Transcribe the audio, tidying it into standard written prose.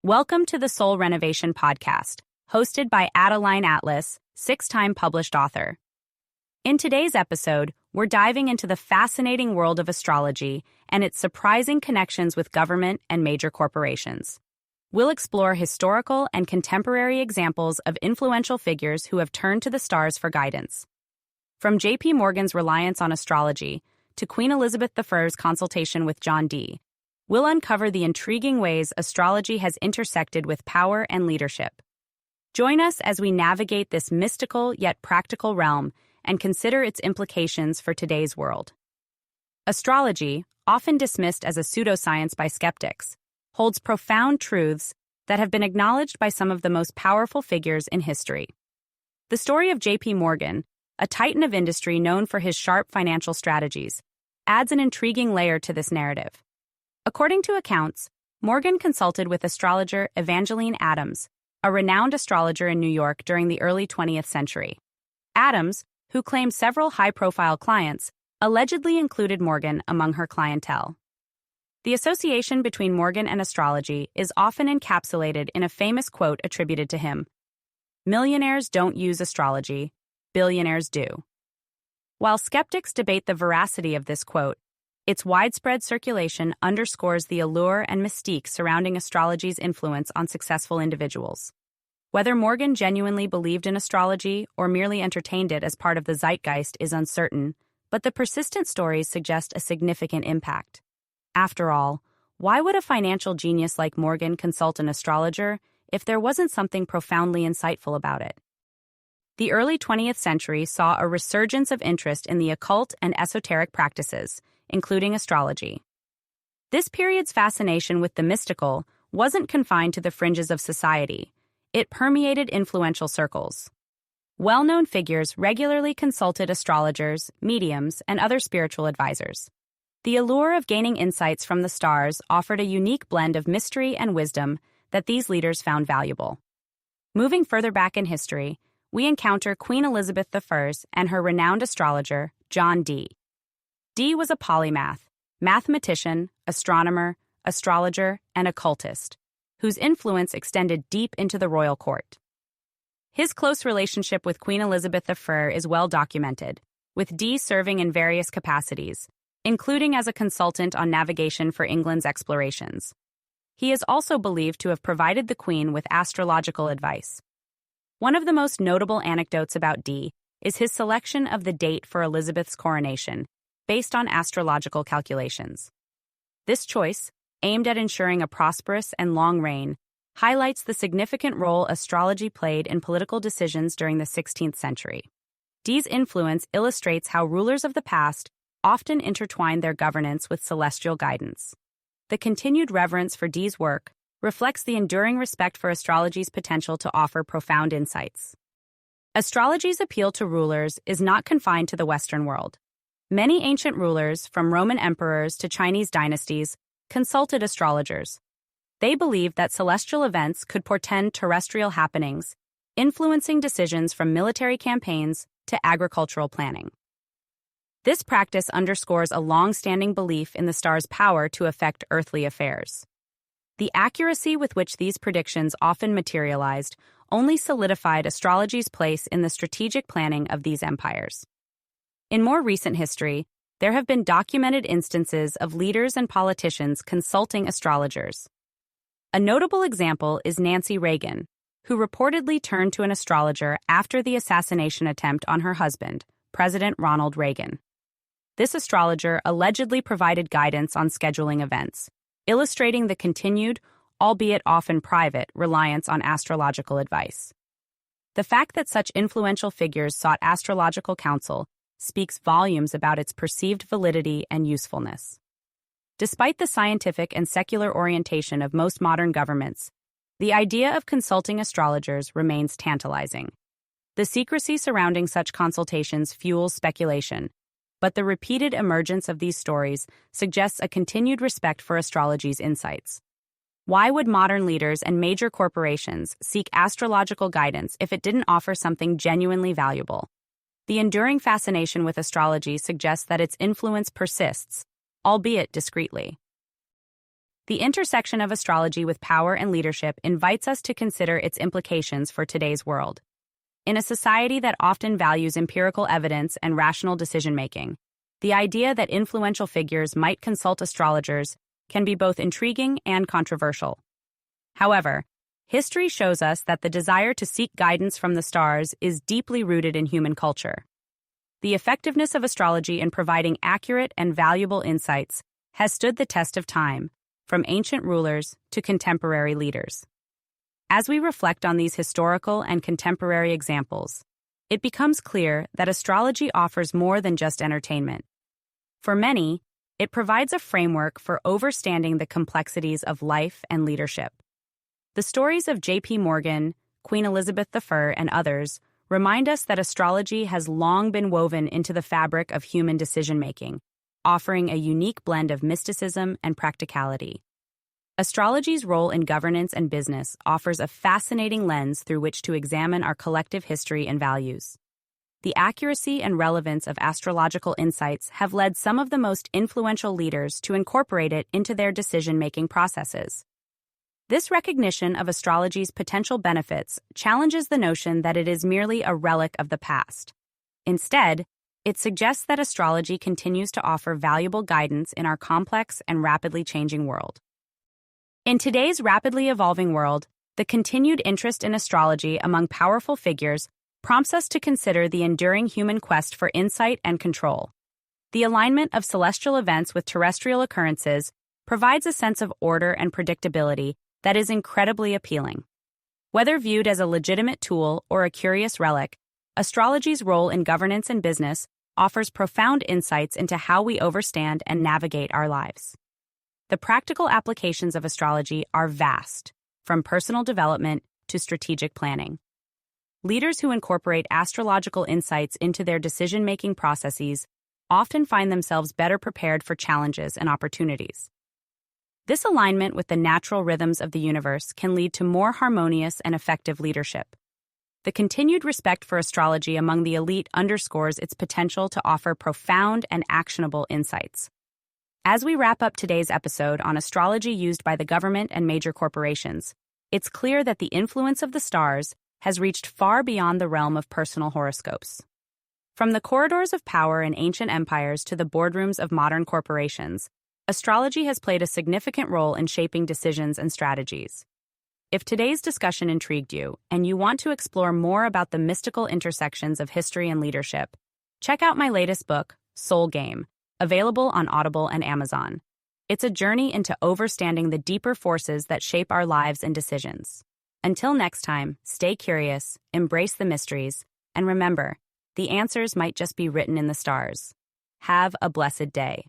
Welcome to the Soul Renovation podcast, hosted by Adeline, six-time published author. In today's episode, we're diving into the fascinating world of astrology and its surprising connections with government and major corporations. We'll explore historical and contemporary examples of influential figures who have turned to the stars for guidance. From J.P. Morgan's reliance on astrology to Queen Elizabeth I's consultation with John Dee, we'll uncover the intriguing ways astrology has intersected with power and leadership. Join us as we navigate this mystical yet practical realm and consider its implications for today's world. Astrology, often dismissed as a pseudoscience by skeptics, holds profound truths that have been acknowledged by some of the most powerful figures in history. The story of J.P. Morgan, a titan of industry known for his sharp financial strategies, adds an intriguing layer to this narrative. According to accounts, Morgan consulted with astrologer Evangeline Adams, a renowned astrologer in New York during the early 20th century. Adams, who claimed several high-profile clients, allegedly included Morgan among her clientele. The association between Morgan and astrology is often encapsulated in a famous quote attributed to him: "Millionaires don't use astrology, billionaires do." While skeptics debate the veracity of this quote, its widespread circulation underscores the allure and mystique surrounding astrology's influence on successful individuals. Whether Morgan genuinely believed in astrology or merely entertained it as part of the zeitgeist is uncertain, but the persistent stories suggest a significant impact. After all, why would a financial genius like Morgan consult an astrologer if there wasn't something profoundly insightful about it? The early 20th century saw a resurgence of interest in the occult and esoteric practices, including astrology. This period's fascination with the mystical wasn't confined to the fringes of society. It permeated influential circles. Well-known figures regularly consulted astrologers, mediums, and other spiritual advisors. The allure of gaining insights from the stars offered a unique blend of mystery and wisdom that these leaders found valuable. Moving further back in history, we encounter Queen Elizabeth I and her renowned astrologer, John Dee. Dee was a polymath, mathematician, astronomer, astrologer, and occultist, whose influence extended deep into the royal court. His close relationship with Queen Elizabeth I is well documented, with Dee serving in various capacities, including as a consultant on navigation for England's explorations. He is also believed to have provided the Queen with astrological advice. One of the most notable anecdotes about Dee is his selection of the date for Elizabeth's coronation, based on astrological calculations. This choice, aimed at ensuring a prosperous and long reign, highlights the significant role astrology played in political decisions during the 16th century. Dee's influence illustrates how rulers of the past often intertwined their governance with celestial guidance. The continued reverence for Dee's work reflects the enduring respect for astrology's potential to offer profound insights. Astrology's appeal to rulers is not confined to the Western world. Many ancient rulers, from Roman emperors to Chinese dynasties, consulted astrologers. They believed that celestial events could portend terrestrial happenings, influencing decisions from military campaigns to agricultural planning. This practice underscores a long-standing belief in the stars' power to affect earthly affairs. The accuracy with which these predictions often materialized only solidified astrology's place in the strategic planning of these empires. In more recent history, there have been documented instances of leaders and politicians consulting astrologers. A notable example is Nancy Reagan, who reportedly turned to an astrologer after the assassination attempt on her husband, President Ronald Reagan. This astrologer allegedly provided guidance on scheduling events, illustrating the continued, albeit often private, reliance on astrological advice. The fact that such influential figures sought astrological counsel speaks volumes about its perceived validity and usefulness. Despite the scientific and secular orientation of most modern governments, the idea of consulting astrologers remains tantalizing. The secrecy surrounding such consultations fuels speculation, but the repeated emergence of these stories suggests a continued respect for astrology's insights. Why would modern leaders and major corporations seek astrological guidance if it didn't offer something genuinely valuable? The enduring fascination with astrology suggests that its influence persists, albeit discreetly. The intersection of astrology with power and leadership invites us to consider its implications for today's world. In a society that often values empirical evidence and rational decision-making, the idea that influential figures might consult astrologers can be both intriguing and controversial. However, history shows us that the desire to seek guidance from the stars is deeply rooted in human culture. The effectiveness of astrology in providing accurate and valuable insights has stood the test of time, from ancient rulers to contemporary leaders. As we reflect on these historical and contemporary examples, it becomes clear that astrology offers more than just entertainment. For many, it provides a framework for understanding the complexities of life and leadership. The stories of J.P. Morgan, Queen Elizabeth I, and others remind us that astrology has long been woven into the fabric of human decision-making, offering a unique blend of mysticism and practicality. Astrology's role in governance and business offers a fascinating lens through which to examine our collective history and values. The accuracy and relevance of astrological insights have led some of the most influential leaders to incorporate it into their decision-making processes. This recognition of astrology's potential benefits challenges the notion that it is merely a relic of the past. Instead, it suggests that astrology continues to offer valuable guidance in our complex and rapidly changing world. In today's rapidly evolving world, the continued interest in astrology among powerful figures prompts us to consider the enduring human quest for insight and control. The alignment of celestial events with terrestrial occurrences provides a sense of order and predictability that is incredibly appealing. Whether viewed as a legitimate tool or a curious relic, astrology's role in governance and business offers profound insights into how we understand and navigate our lives. The practical applications of astrology are vast, from personal development to strategic planning. Leaders who incorporate astrological insights into their decision-making processes often find themselves better prepared for challenges and opportunities. This alignment with the natural rhythms of the universe can lead to more harmonious and effective leadership. The continued respect for astrology among the elite underscores its potential to offer profound and actionable insights. As we wrap up today's episode on astrology used by the government and major corporations, it's clear that the influence of the stars has reached far beyond the realm of personal horoscopes. From the corridors of power in ancient empires to the boardrooms of modern corporations, astrology has played a significant role in shaping decisions and strategies. If today's discussion intrigued you and you want to explore more about the mystical intersections of history and leadership, check out my latest book, Soul Game, available on Audible and Amazon. It's a journey into understanding the deeper forces that shape our lives and decisions. Until next time, stay curious, embrace the mysteries, and remember, the answers might just be written in the stars. Have a blessed day.